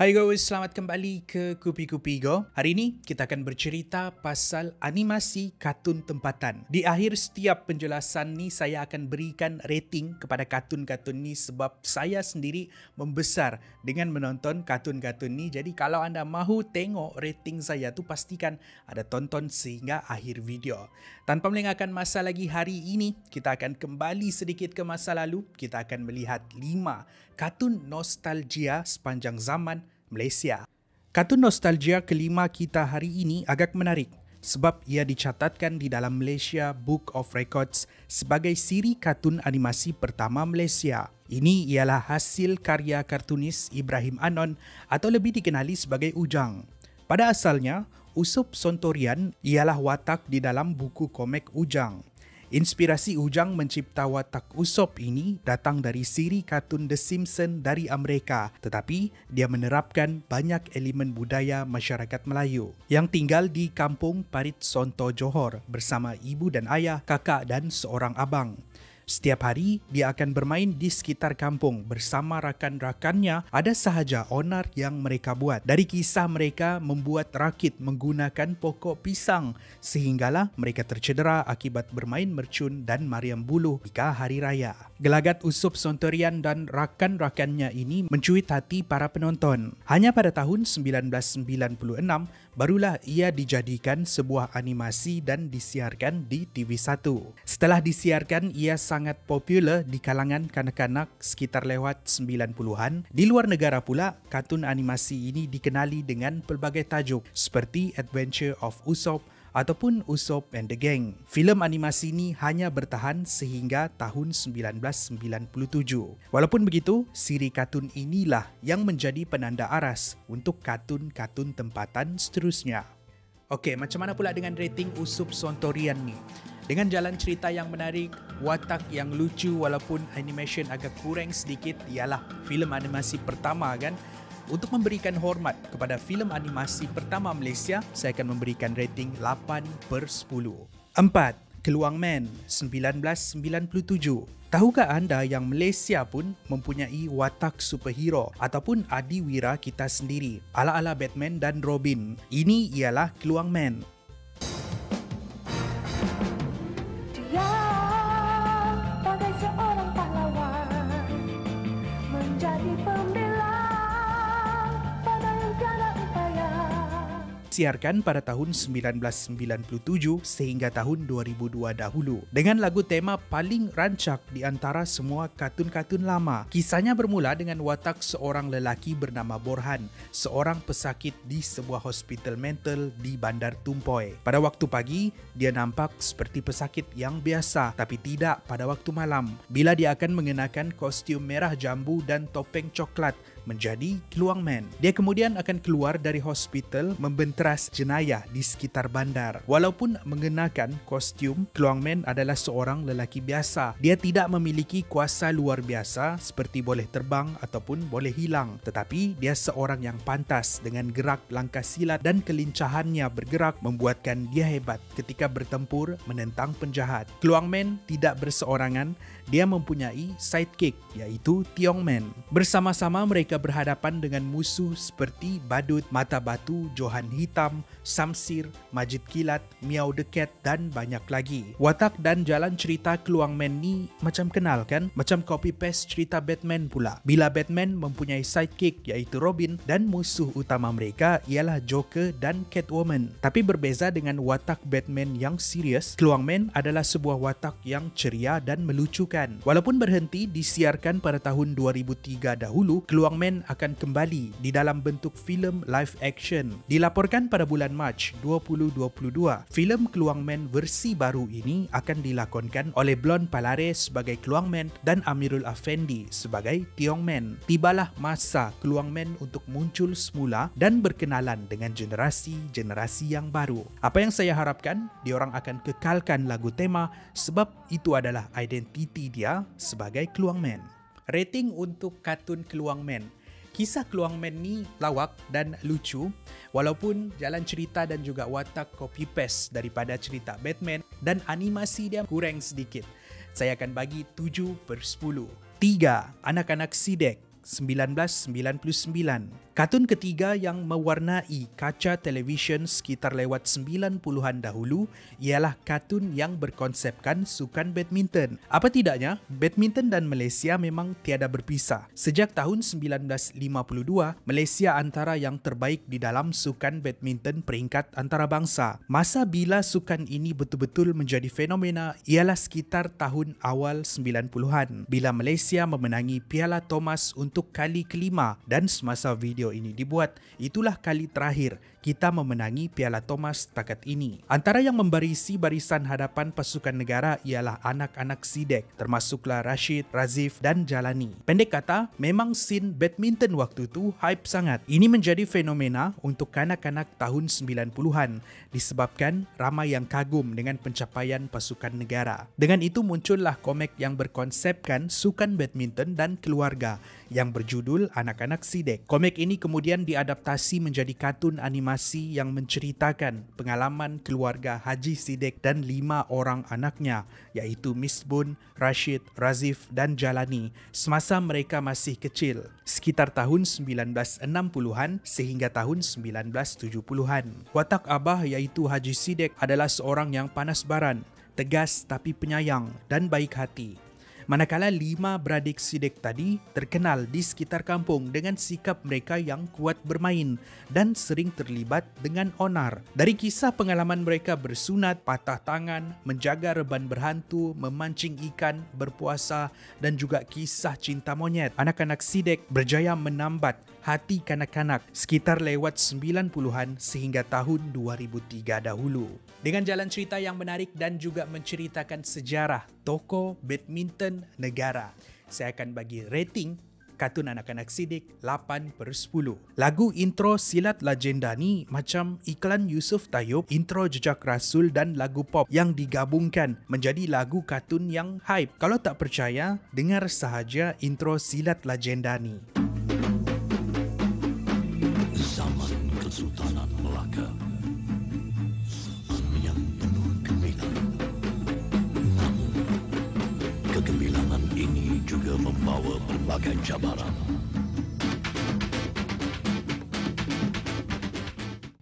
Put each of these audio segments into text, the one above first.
Hai guys, selamat kembali ke Kupi-Kupi Go. Hari ini kita akan bercerita pasal animasi kartun tempatan. Di akhir setiap penjelasan ni saya akan berikan rating kepada kartun-kartun ni sebab saya sendiri membesar dengan menonton kartun-kartun ni. Jadi kalau anda mahu tengok rating saya tu pastikan ada tonton sehingga akhir video. Tanpa melengahkan masa lagi, hari ini kita akan kembali sedikit ke masa lalu. Kita akan melihat 5 kartun nostalgia sepanjang zaman Malaysia. Kartun nostalgia kelima kita hari ini agak menarik sebab ia dicatatkan di dalam Malaysia Book of Records sebagai siri kartun animasi pertama Malaysia. Ini ialah hasil karya kartunis Ibrahim Anon atau lebih dikenali sebagai Ujang. Pada asalnya, Usop Sontorian ialah watak di dalam buku komik Ujang. Inspirasi Ujang mencipta watak Usop ini datang dari siri kartun The Simpsons dari Amerika, tetapi dia menerapkan banyak elemen budaya masyarakat Melayu yang tinggal di kampung Parit Sonto Johor bersama ibu dan ayah, kakak dan seorang abang. Setiap hari, dia akan bermain di sekitar kampung bersama rakan-rakannya. Ada sahaja onar yang mereka buat. Dari kisah mereka membuat rakit menggunakan pokok pisang sehinggalah mereka tercedera akibat bermain mercun dan mariam buluh ketika hari raya. Gelagat Usop Sontorian dan rakan-rakannya ini mencuit hati para penonton. Hanya pada tahun 1996, barulah ia dijadikan sebuah animasi dan disiarkan di TV1. Setelah disiarkan, ia sangat popular di kalangan kanak-kanak sekitar lewat 90-an. Di luar negara pula, kartun animasi ini dikenali dengan pelbagai tajuk seperti Adventure of Usop ataupun Usop and the Gang. Filem animasi ini hanya bertahan sehingga tahun 1997. Walaupun begitu, siri kartun inilah yang menjadi penanda aras untuk kartun-kartun tempatan seterusnya. Okey, macam mana pula dengan rating Usop Sontorian ni? Dengan jalan cerita yang menarik, watak yang lucu walaupun animation agak kurang sedikit, ialah filem animasi pertama kan? Untuk memberikan hormat kepada filem animasi pertama Malaysia, saya akan memberikan rating 8/10. 4. Keluang Man 1997. Tahukah anda yang Malaysia pun mempunyai watak superhero ataupun adiwira kita sendiri ala-ala Batman dan Robin? Ini ialah Keluang Man. Dia bagai seorang pahlawan, menjadi pembela pada yang tiada upaya. Siarkan pada tahun 1997 sehingga tahun 2002 dahulu dengan lagu tema paling rancak di antara semua kartun-kartun lama. Kisahnya bermula dengan watak seorang lelaki bernama Borhan, seorang pesakit di sebuah hospital mental di Bandar Tumpoy. Pada waktu pagi, dia nampak seperti pesakit yang biasa, tapi tidak pada waktu malam bila dia akan mengenakan kostum merah jambu dan topeng coklat menjadi Keluang Man. Dia kemudian akan keluar dari hospital membenteras jenayah di sekitar bandar. Walaupun mengenakan kostum, Keluang Man adalah seorang lelaki biasa. Dia tidak memiliki kuasa luar biasa seperti boleh terbang ataupun boleh hilang. Tetapi dia seorang yang pantas dengan gerak langkah silat dan kelincahannya bergerak membuatkan dia hebat ketika bertempur menentang penjahat. Keluang Man tidak berseorangan. Dia mempunyai sidekick iaitu Tiong Man. Bersama-sama mereka berhadapan dengan musuh seperti Badut, Mata Batu, Johan Hitam, Samsir, Majid Kilat, Miao the Cat dan banyak lagi. Watak dan jalan cerita Keluang Man ni macam kenal kan? Macam copy-paste cerita Batman pula. Bila Batman mempunyai sidekick iaitu Robin dan musuh utama mereka ialah Joker dan Catwoman. Tapi berbeza dengan watak Batman yang serius, Keluang Man adalah sebuah watak yang ceria dan melucukan. Walaupun berhenti disiarkan pada tahun 2003 dahulu, Keluang Man akan kembali di dalam bentuk filem live action. Dilaporkan pada bulan Mac 2022, filem Keluang Man versi baru ini akan dilakonkan oleh Blon Palares sebagai Keluang Man dan Amirul Afendi sebagai Tiong Man. Tibalah masa Keluang Man untuk muncul semula dan berkenalan dengan generasi-generasi yang baru. Apa yang saya harapkan, diorang akan kekalkan lagu tema sebab itu adalah identiti dia sebagai Keluang Man. Rating untuk kartun Keluang Man. Kisah Keluang Man ni lawak dan lucu walaupun jalan cerita dan juga watak copy-paste daripada cerita Batman dan animasi dia kurang sedikit. Saya akan bagi 7/10. 3. Anak-anak Sidek 1999. Kartun ketiga yang mewarnai kaca televisyen sekitar lewat 90-an dahulu ialah kartun yang berkonsepkan sukan badminton. Apa tidaknya, badminton dan Malaysia memang tiada berpisah. Sejak tahun 1952, Malaysia antara yang terbaik di dalam sukan badminton peringkat antarabangsa. Masa bila sukan ini betul-betul menjadi fenomena ialah sekitar tahun awal 90-an bila Malaysia memenangi Piala Thomas untuk kali kelima, dan semasa video ini dibuat, itulah kali terakhir kita memenangi Piala Thomas setakat ini. Antara yang membarisi barisan hadapan pasukan negara ialah anak-anak Sidek, termasuklah Rashid, Razif dan Jalani. Pendek kata, memang scene badminton waktu itu hype sangat. Ini menjadi fenomena untuk kanak-kanak tahun 90-an disebabkan ramai yang kagum dengan pencapaian pasukan negara. Dengan itu muncullah komik yang berkonsepkan sukan badminton dan keluarga yang berjudul Anak-anak Sidek. Komik ini kemudian diadaptasi menjadi kartun animasi yang menceritakan pengalaman keluarga Haji Sidek dan 5 orang anaknya, iaitu Misbun, Rashid, Razif dan Jalani semasa mereka masih kecil, sekitar tahun 1960-an sehingga tahun 1970-an. Watak Abah iaitu Haji Sidek adalah seorang yang panas baran, tegas tapi penyayang dan baik hati. Manakala 5 beradik Sidek tadi terkenal di sekitar kampung dengan sikap mereka yang kuat bermain dan sering terlibat dengan onar. Dari kisah pengalaman mereka bersunat, patah tangan, menjaga reban berhantu, memancing ikan, berpuasa dan juga kisah cinta monyet, anak-anak Sidek berjaya menambat hati kanak-kanak sekitar lewat 90-an sehingga tahun 2003 dahulu. Dengan jalan cerita yang menarik dan juga menceritakan sejarah tokoh badminton negara, saya akan bagi rating kartun anak-anak Sidek 8/10. Lagu intro Silat Legenda ni macam iklan Yusuf Tayyub, intro Jejak Rasul dan lagu pop yang digabungkan menjadi lagu kartun yang hype. Kalau tak percaya, dengar sahaja intro Silat Legenda ni. Zaman Kesultanan Melaka yang penuh gemilang. Namun, kegemilangan ini juga membawa berbagai cabaran.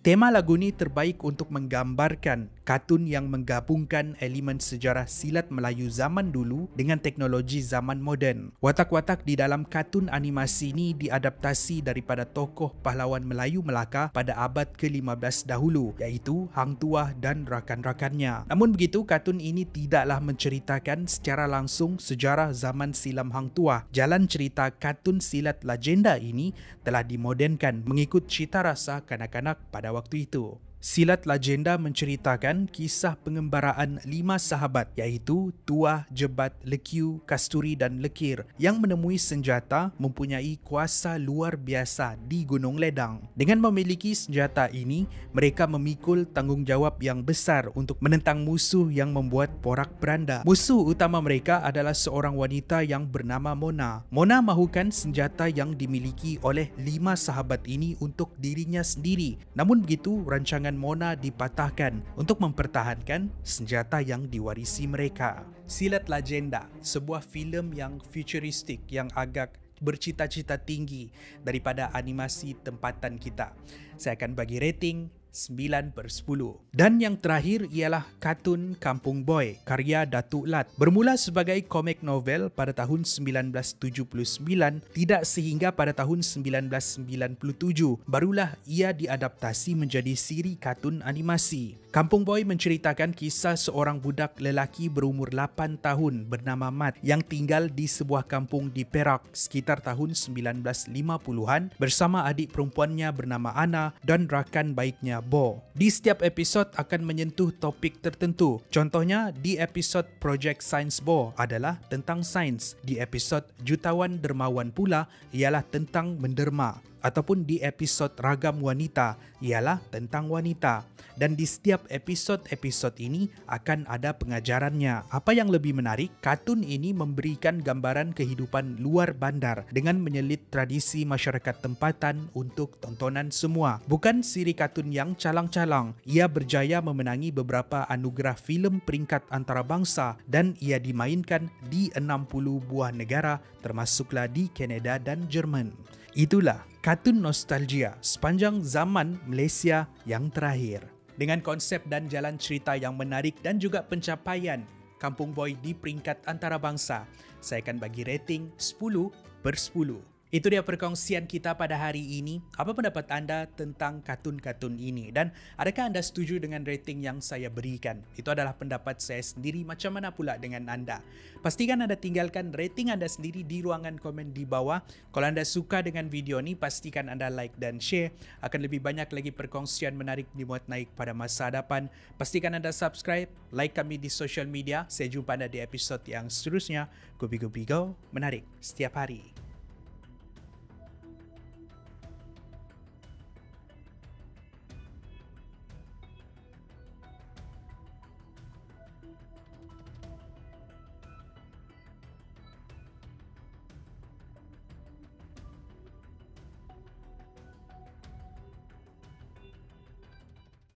Tema lagu ni terbaik untuk menggambarkan kartun yang menggabungkan elemen sejarah silat Melayu zaman dulu dengan teknologi zaman moden. Watak-watak di dalam kartun animasi ini diadaptasi daripada tokoh pahlawan Melayu Melaka pada abad ke-15 dahulu, iaitu Hang Tuah dan rakan-rakannya. Namun begitu, kartun ini tidaklah menceritakan secara langsung sejarah zaman silam Hang Tuah. Jalan cerita kartun Silat Legenda ini telah dimodenkan mengikut cita rasa kanak-kanak pada waktu itu. Silat Legenda menceritakan kisah pengembaraan 5 sahabat iaitu Tuah, Jebat, Lekiu, Kasturi dan Lekir yang menemui senjata mempunyai kuasa luar biasa di Gunung Ledang. Dengan memiliki senjata ini, mereka memikul tanggungjawab yang besar untuk menentang musuh yang membuat porak-peranda. Musuh utama mereka adalah seorang wanita yang bernama Mona. Mona mahukan senjata yang dimiliki oleh 5 sahabat ini untuk dirinya sendiri. Namun begitu, rancangan Mona dipatahkan untuk mempertahankan senjata yang diwarisi mereka. Silat Legenda, sebuah filem yang futuristik yang agak bercita-cita tinggi daripada animasi tempatan kita. Saya akan bagi rating 9/10. Dan yang terakhir ialah kartun Kampung Boy karya Datuk Lat. Bermula sebagai komik novel pada tahun 1979, tidak sehingga pada tahun 1997 barulah ia diadaptasi menjadi siri kartun animasi. Kampung Boy menceritakan kisah seorang budak lelaki berumur 8 tahun bernama Mat yang tinggal di sebuah kampung di Perak sekitar tahun 1950-an bersama adik perempuannya bernama Ana dan rakan baiknya Bo. Di setiap episod akan menyentuh topik tertentu. Contohnya di episod Project Science Bo adalah tentang sains. Di episod Jutawan Dermawan pula ialah tentang menderma. ataupun di episod Ragam Wanita ialah tentang wanita. Dan di setiap episod-episod ini akan ada pengajarannya. Apa yang lebih menarik, kartun ini memberikan gambaran kehidupan luar bandar dengan menyelit tradisi masyarakat tempatan untuk tontonan semua. Bukan siri kartun yang calang-calang. Ia berjaya memenangi beberapa anugerah filem peringkat antarabangsa dan ia dimainkan di 60 buah negara termasuklah di Kanada dan Jerman. Itulah kartun nostalgia sepanjang zaman Malaysia yang terakhir. Dengan konsep dan jalan cerita yang menarik dan juga pencapaian Kampung Boy di peringkat antarabangsa, saya akan bagi rating 10/10. Itu dia perkongsian kita pada hari ini. Apa pendapat anda tentang kartun-kartun ini? Dan adakah anda setuju dengan rating yang saya berikan? Itu adalah pendapat saya sendiri. Macam mana pula dengan anda? Pastikan anda tinggalkan rating anda sendiri di ruangan komen di bawah. Kalau anda suka dengan video ini, pastikan anda like dan share. Akan lebih banyak lagi perkongsian menarik dimuat naik pada masa hadapan. Pastikan anda subscribe, like kami di social media. Saya jumpa anda di episod yang seterusnya. Kopi Kopi Go, menarik setiap hari.